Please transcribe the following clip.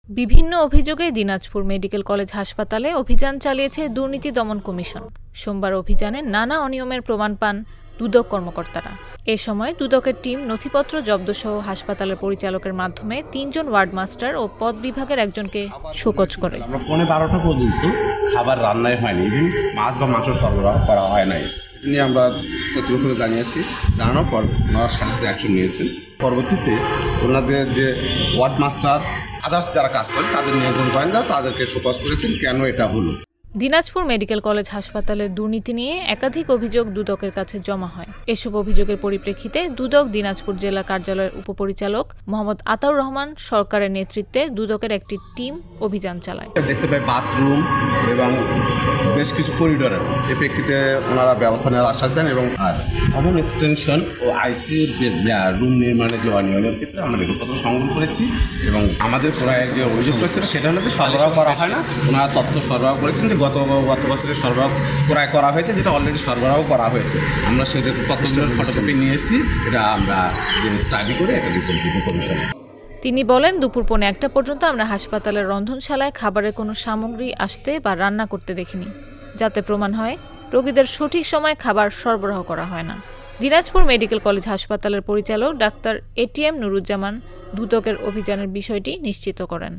বিভিন্ন অভিযোগে Dinajpur medical college হাসপাতালে অভিযান চালিয়েছে দুর্নীতি দমন কমিশন। সোমবার অভিযানে নানা অনিয়মের প্রমাণ পান দুদক কর্মকর্তারা। এ সময় দুদকের টিম নথিপত্র জব্দসহ হাসপাতালের পরিচালকের মাধ্যমে ৩ জন ওয়ার্ড মাস্টার ও পদ বিভাগের একজনকে শোকজ করে। আমরা 12টা পর্যন্ত খাবার রান্নাই হয়নি, ইভেন মাছ বা মাংস সরবরাহ করা হয় নাই। নিয়ে আমরা কর্তৃপক্ষকে জানিয়েছি, জানানোর পর ওনারা সাথে অ্যাকশন নিয়েছেন। পরবর্তীতে ওনাদের যে ওয়ার্ড মাস্টার আদার্স যারা কাজ করেন তাদের নিয়ন্ত্রণ করেন না, তাদেরকে শোকজ করেছেন কেন এটা হলো। দিনাজপুর মেডিকেল কলেজ হাসপাতালের দুর্নীতি নিয়ে একাধিক অভিযোগ দুদকের কাছে জমা হয়। এসব অভিযোগের পরিপ্রেক্ষিতে দুদক দিনাজপুর জেলা কার্যালয়ের উপপরিচালক মোহাম্মদ আতাউর রহমান সরকারের নেতৃত্বে দুদকের একটি টিম অভিযান চালায়। দেখতে পাই বাথরুম এবং বেশ কিছু করিডোরে এ প্রেক্ষিতে ওনারা ব্যবস্থা নেওয়ার আশ্বাস দেন এবং আর কমন এক্সটেনশন ও আইসিইউর রুম নির্মাণের যে অনিয়মের ক্ষেত্রে আমরা রেকর্ডপত্র সংগ্রহ করেছি এবং আমাদের প্রায় যে অভিযোগ করেছিল সেটা হলে সরবরাহ করা হয় না। ওনারা তথ্য সরবরাহ করেছেন যে গত বছরের সরবরাহ ক্রয় করা হয়েছে, যেটা অলরেডি সরবরাহ করা হয়েছে। আমরা সেটা তথ্যের ফটোকপি নিয়েছি, এটা আমরা স্টাডি করে একটা রিপোর্ট দিব কমিশনে। তিনি বলেন, দুপুর 1:15 পর্যন্ত আমরা হাসপাতালের রন্ধনশালায় খাবারের কোনো সামগ্রী আসতে বা রান্না করতে দেখিনি, যাতে প্রমাণ হয় রোগীদের সঠিক সময়ে খাবার সরবরাহ করা হয় না। দিনাজপুর মেডিকেল কলেজ হাসপাতালের পরিচালক ডাক্তার এটিএম নুরুজ্জামান দুদকের অভিযানের বিষয়টি নিশ্চিত করেন।